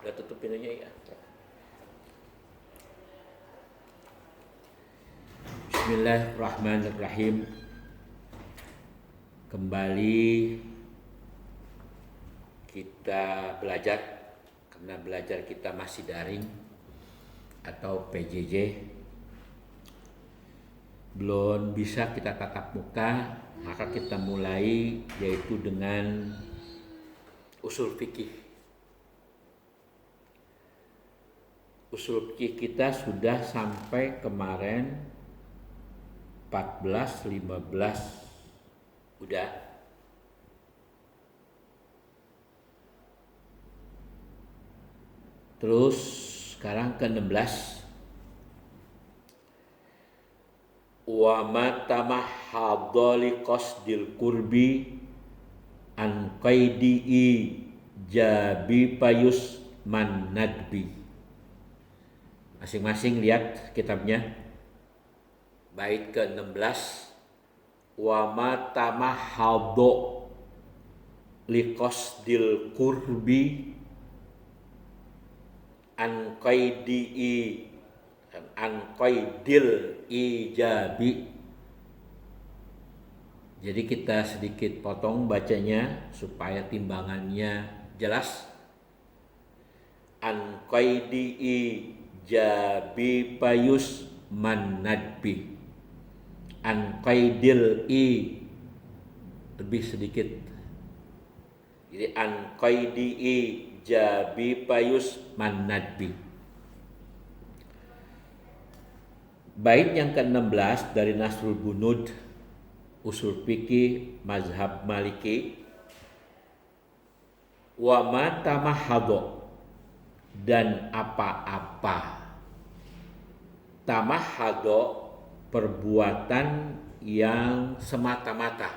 Udah tutup pintunya ya. Bismillahirrahmanirrahim. Kembali kita belajar, karena belajar kita masih daring atau PJJ. Belum bisa kita tatap muka, maka kita mulai yaitu dengan usul fikih. Usul fikih kita sudah sampai kemarin 14, 15 udah. Terus sekarang ke 16. Wa ma tamahhadha li qasdil qurbi an qaidi'i jabi payus man nadbi. Masing-masing lihat kitabnya. Bait ke-16. Wa ma tamahhadha li qasdil qurbi an qaidil ijabi. Jadi kita sedikit potong bacanya supaya timbangannya jelas. An qaidi jabi payus man nadbi. An qaidil i lebih sedikit. Jadi an qaidi jabi payus man nadbi. Bait yang ke-16 dari Nasrul Bunud, usul fikih mazhab Maliki. Wa ma tamahhadha, dan apa-apa. Tamahhadha, perbuatan yang semata-mata.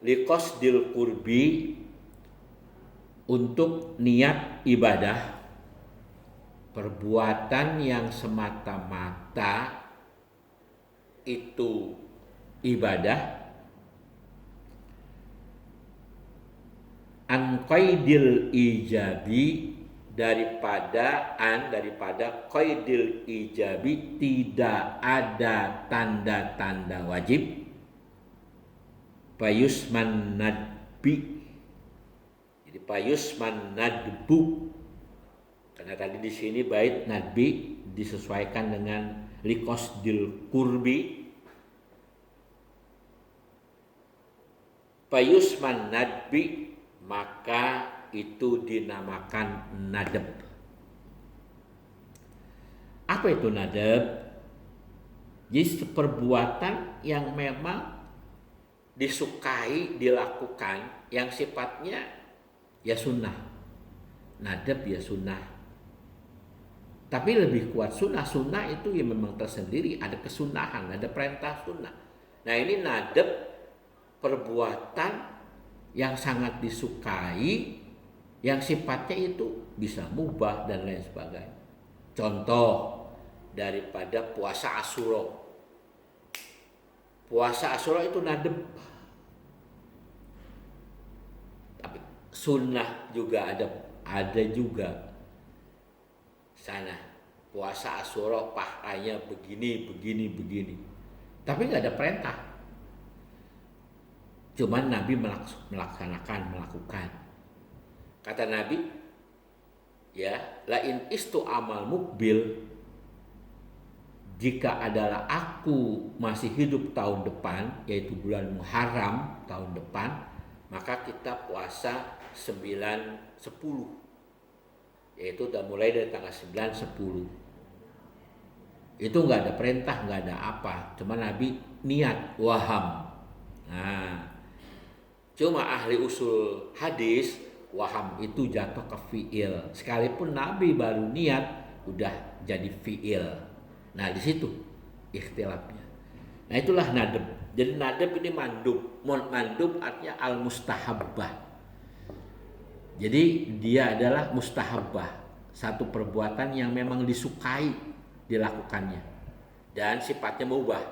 Liqasdil qurbi, untuk niat ibadah. Perbuatan yang semata-mata itu ibadah. An qaidil ijabi, daripada qaidil ijabi, tidak ada tanda-tanda wajib. Payusman nadbi, jadi payusman nadbu, karena tadi di sini bait nadbi disesuaikan dengan liqasdil qurbi. Payusman nadbi, maka itu dinamakan nadab. Apa itu nadab? Jadi perbuatan yang memang disukai dilakukan, yang sifatnya ya sunnah. Nadab ya sunnah. Tapi lebih kuat sunnah. Sunnah itu ya memang tersendiri, ada kesunahan, ada perintah sunnah. Nah ini nadab, perbuatan yang sangat disukai, yang sifatnya itu bisa mubah dan lain sebagainya. Contoh daripada puasa Asyura. Puasa Asyura itu nadab. Tapi sunnah juga ada juga sana. Puasa Asyura pahalanya begini. Tapi nggak ada perintah. Cuman Nabi melakukan. Kata Nabi, ya, lain istu amal mukbil, jika adalah aku masih hidup tahun depan, yaitu bulan Muharram tahun depan, maka kita puasa 9, 10. Yaitu udah mulai dari tanggal 9, 10. Itu nggak ada perintah, nggak ada apa. Cuma Nabi niat, waham. Nah, cuma ahli usul hadis, waham itu jatuh ke fi'il. Sekalipun Nabi baru niat, udah jadi fi'il. Nah di situ ikhtilafnya. Nah itulah nadab. Jadi nadab ini mandub. Mandub artinya al-mustahabbah. Jadi dia adalah mustahabbah. Satu perbuatan yang memang disukai dilakukannya. Dan sifatnya mubah.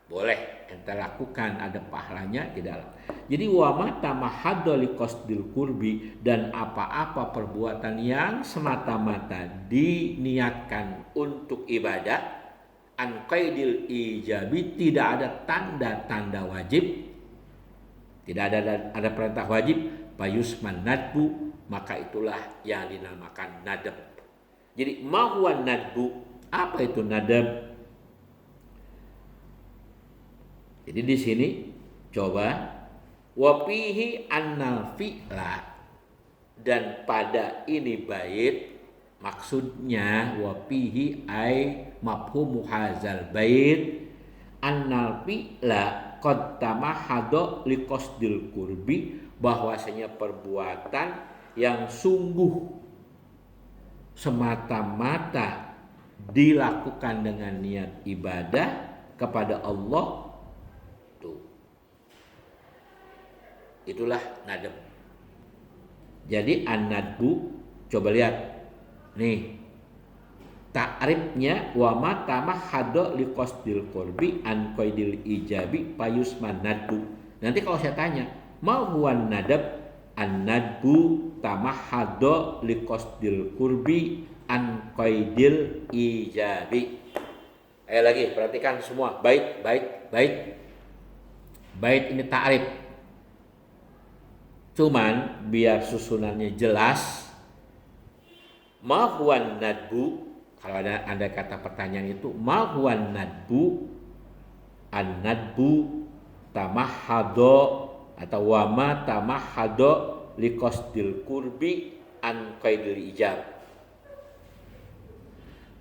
Boleh ente lakukan, ada pahalanya, tidak. Jadi wa mata mahadda liqasdil qurbi, dan apa-apa perbuatan yang semata-mata diniatkan untuk ibadah, an qaidil ijabi, tidak ada tanda-tanda wajib, tidak ada perintah wajib, payusman nadbu, maka itulah yang dinamakan nadab. Jadi ma huwa nadbu, apa itu nadab? Jadi di sini coba wa fihi annal fi'la, dan pada ini bait maksudnya wa fihi ai mafhum hadzal bait annal fi'la qad tamahada liqasdil qurbi, bahwasanya perbuatan yang sungguh semata-mata dilakukan dengan niat ibadah kepada Allah, itulah nadab. Jadi an-nadbu, coba lihat nih ta'rifnya, wa ma tamahhada liqasdil qurbi an qaidil ijabi payusman nadbu. Nanti kalau saya tanya ma huwa nadab, an-nadbu tamahhada liqasdil qurbi an qaidil ijabi. Ayo lagi perhatikan semua, bait ini ta'rif. Cuman biar susunannya jelas, ma huwan nadbu, kalau ada kata pertanyaan itu ma huwan nadbu, an-nadbu tamahhada atau wa ma tamahhada liqasdil qurbi an qaidil ijab.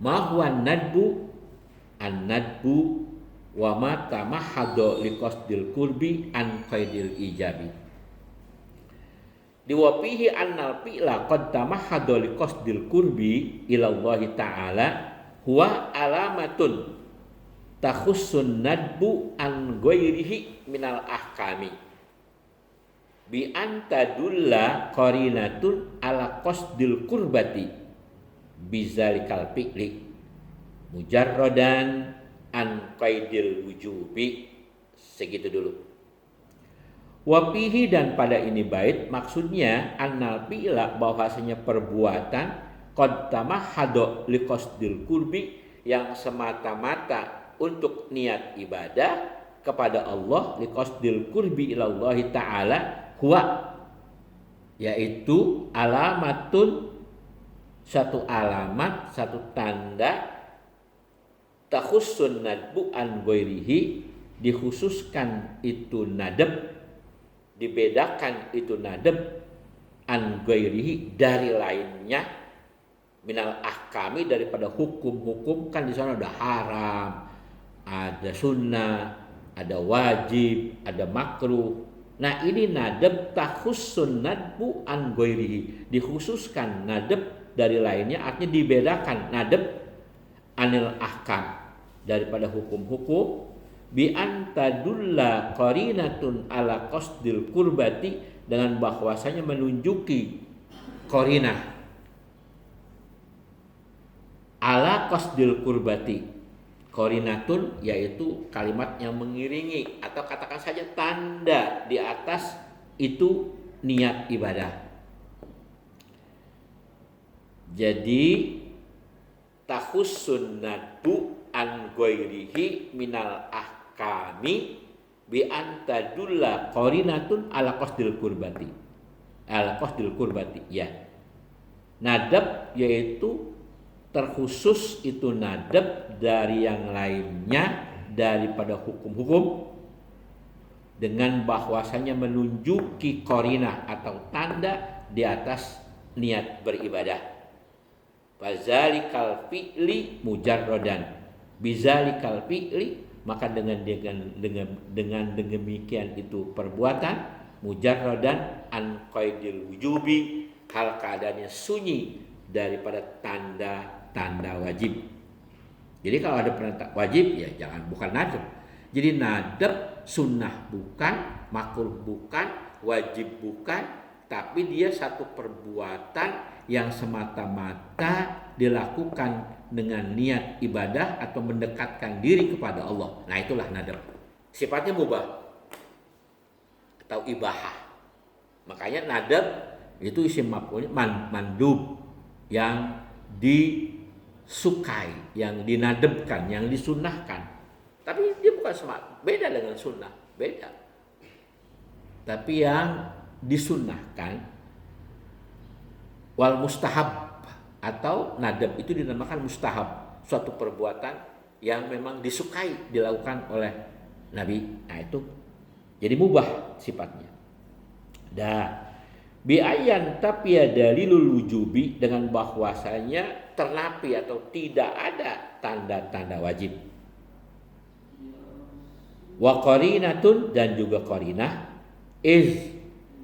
Ma huwan nadbu, an-nadbu wa ma tamahhada liqasdil qurbi an qaidil ijabi. Diwapihi annal fi'la qad tamahhada liqasdil qurbi ilallahi ta'ala huwa alamatun takhussun nadbu an ghairihi minal ahkami bi antadulla qarinatun ala qasdil qurbati bizalikal fi'li mujarradan an qaidil wujubi. Segitu dulu. Wapihi, dan pada ini bait maksudnya annal fi'la, bahwasanya perbuatan qad tamahhada liqasdil qurbi, yang semata-mata untuk niat ibadah kepada Allah, liqasdil qurbi ilallahi ta'ala huwa, yaitu alamatun, satu alamat, satu tanda, takhussun nadbu an ghairihi, dikhususkan itu nadab, dibedakan itu nadab, an ghairihi, dari lainnya, minal ahkami, daripada hukum-hukum. Kan di sana ada haram, ada sunnah, ada wajib, ada makruh. Nah ini nadab takhussun nadbu an ghairihi, dikhususkan nadab dari lainnya, artinya dibedakan nadab anil ahkam, daripada hukum-hukum, bi antadulla qarinatun ala qasdil qurbati, dengan bahwasanya menunjuki qarinah ala qasdil qurbati. Qarinatun yaitu kalimat yang mengiringi, atau katakan saja tanda di atas itu niat ibadah. Jadi takhussun nadbu an ghairihi minal ahkami bi antadulla qarinatun ala qasdil qurbati, ala qasdil qurbati, ya. Nadab yaitu terkhusus itu nadab dari yang lainnya daripada hukum-hukum, dengan bahwasanya menunjuki qarinah atau tanda di atas niat beribadah. Fazalikal fi'li mujarradan, bizalikal fi'li, maka dengan demikian itu perbuatan, mujarradan an qaidil wujubi, hal keadaannya sunyi daripada tanda-tanda wajib. Jadi kalau ada perintah wajib, ya jangan, bukan nadab. Jadi nadab sunnah bukan, makruh bukan, wajib bukan, tapi dia satu perbuatan yang semata-mata dilakukan dengan niat ibadah atau mendekatkan diri kepada Allah. Nah itulah nadab. Sifatnya mubah. atau ibahah. Makanya nadab itu isim maf'ulnya mandub, yang disukai, yang dinadebkan, yang disunnahkan. Tapi dia bukan beda dengan sunnah, beda. Tapi yang disunnahkan, wal mustahab, atau nadab itu dinamakan mustahab, suatu perbuatan yang memang disukai dilakukan oleh Nabi. Nah itu jadi mubah sifatnya. Biayan tapi ya dalilul wujubi, dengan bahwasanya ternapi atau tidak ada tanda-tanda wajib. Wa qarinatun, dan juga qarinah, iz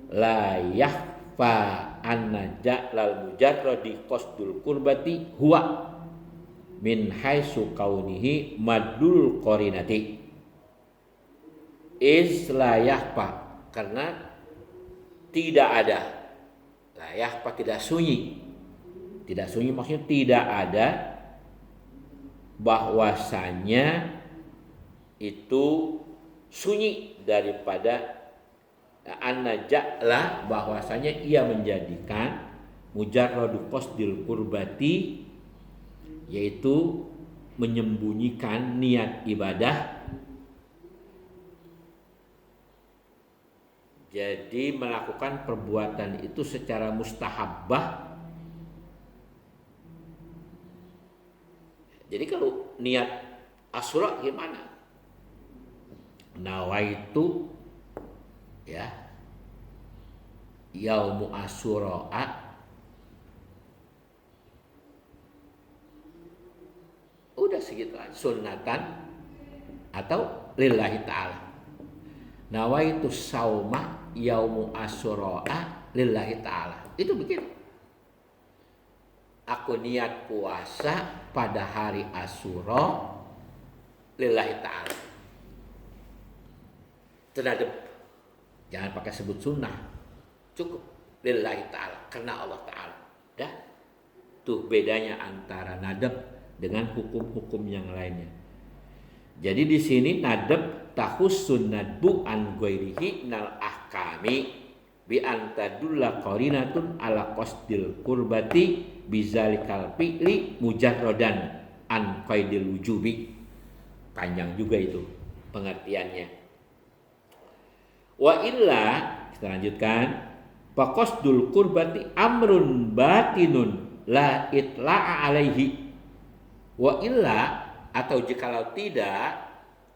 la yahfa anna ja'lal mujarradi qasdul qurbati huwa min haitsu kaunihi madul qarinati. Iz la yahfa, karena tidak ada, la yahfa tidak sunyi. Tidak sunyi maksudnya tidak ada bahwasanya itu sunyi daripada an-naja'la, bahwasanya ia menjadikan mujarradu qasdil qurbati, yaitu menyembunyikan niat ibadah. Jadi melakukan perbuatan itu secara mustahabbah. Jadi kalau niat Asyura gimana? Nawaitu ya yaumu Asyura udah segitu aja, sunnatan atau lillahi ta'ala. Nawaitu sauma yaumu Asyura lillahi ta'ala, itu begitu. Aku niat puasa pada hari Asyura lillahi ta'ala. Tenadep, jangan pakai sebut sunnah, cukup lillahi ta'ala, karena Allah ta'ala. Dah, tuh bedanya antara nadab dengan hukum-hukum yang lainnya. Jadi di sini nadab tahussun nadbu an ghairihi nal ahkami bi antadulla qarinatun ala qasdil qurbati bizalikal fi'li mujarradan an qaidil wujubi. Panjang juga itu pengertiannya. Wa illa, kita lanjutkan, faqasdul qurbati amrun batinun la itla'a alaihi. Wa illa, atau jikalau tidak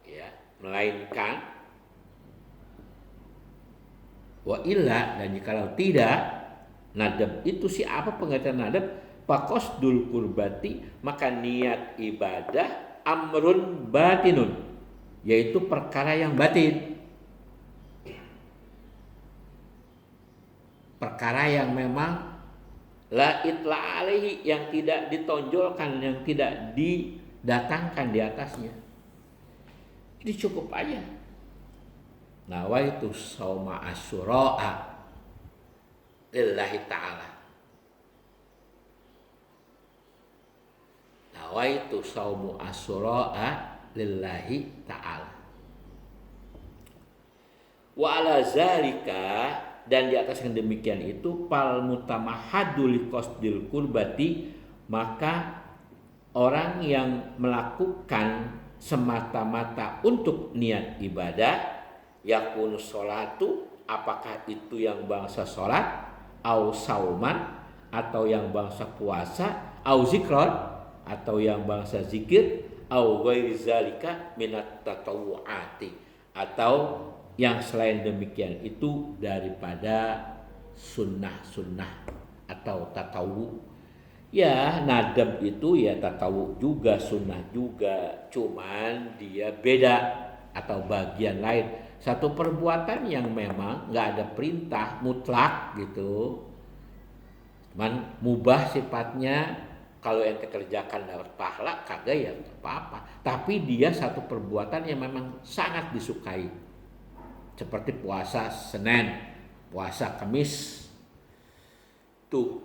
ya, melainkan wa illa, dan jikalau tidak, nadab itu siapa pengertian nadab? Faqasdul qurbati, maka niat ibadah amrun batinun, yaitu perkara yang batin, perkara yang memang la itla alaihi, yang tidak ditonjolkan, yang tidak didatangkan di atasnya. Ini cukup aja. Nawaitu sauma Asyura lillahi ta'ala. Nawaitu saumu Asyura lillahi ta'ala. Wa ala zalika, dan di atas yang demikian itu, pal mutamahadu li qasdil qurbati, maka orang yang melakukan semata-mata untuk niat ibadah, yakun sholatu, apakah itu yang bangsa sholat, au sauman, atau yang bangsa puasa, au zikron, atau yang bangsa zikir, au ghairi zalika minat tatawu'ati, atau yang selain demikian itu daripada sunnah-sunnah atau tatawu. Ya, nadab itu ya tatawu juga, sunnah juga, cuman dia beda atau bagian lain. Satu perbuatan yang memang nggak ada perintah mutlak gitu, cuman mubah sifatnya. Kalau yang dikerjakan dapat pahala, kagak ya apa-apa. Tapi dia satu perbuatan yang memang sangat disukai. Seperti puasa Senin, puasa Kamis. Tuh,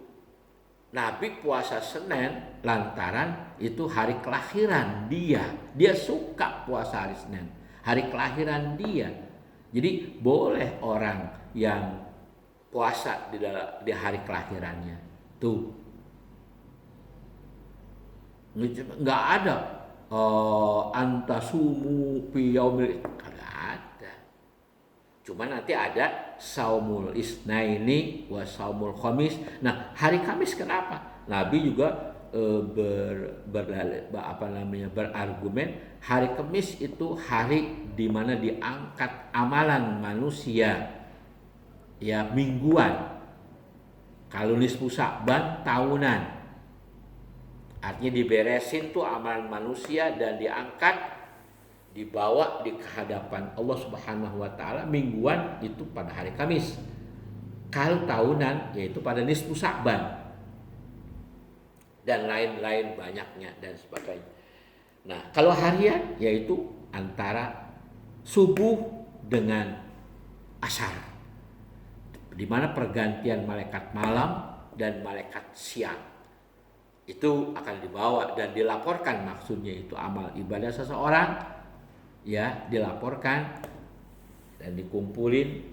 Nabi puasa Senin lantaran itu hari kelahiran dia. Dia suka puasa hari Senin, hari kelahiran dia. Jadi boleh orang yang puasa di hari kelahirannya. Tuh, nggak ada antasumu fi yaumil, nggak ada. Cuma nanti ada saumul isnaini wa saumul khamis. Nah, hari Kamis kenapa? Nabi juga berargumen hari Kamis itu hari di mana diangkat amalan manusia ya mingguan. Kalau nisfu Sa'ban tahunan. Artinya diberesin tuh amalan manusia dan diangkat, dibawa di hadapan Allah Subhanahu wa taala mingguan itu pada hari Kamis. Kalau tahunan yaitu pada nisfu Sa'ban. Dan lain-lain banyaknya dan sebagainya. Nah, kalau harian yaitu antara subuh dengan asar, di mana pergantian malaikat malam dan malaikat siang itu akan dibawa dan dilaporkan, maksudnya itu amal ibadah seseorang ya dilaporkan dan dikumpulin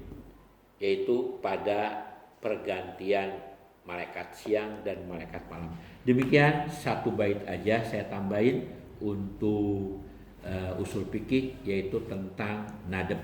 yaitu pada pergantian malaikat siang dan malaikat malam. Demikian satu bait aja saya tambahin untuk usul fikih yaitu tentang nadab.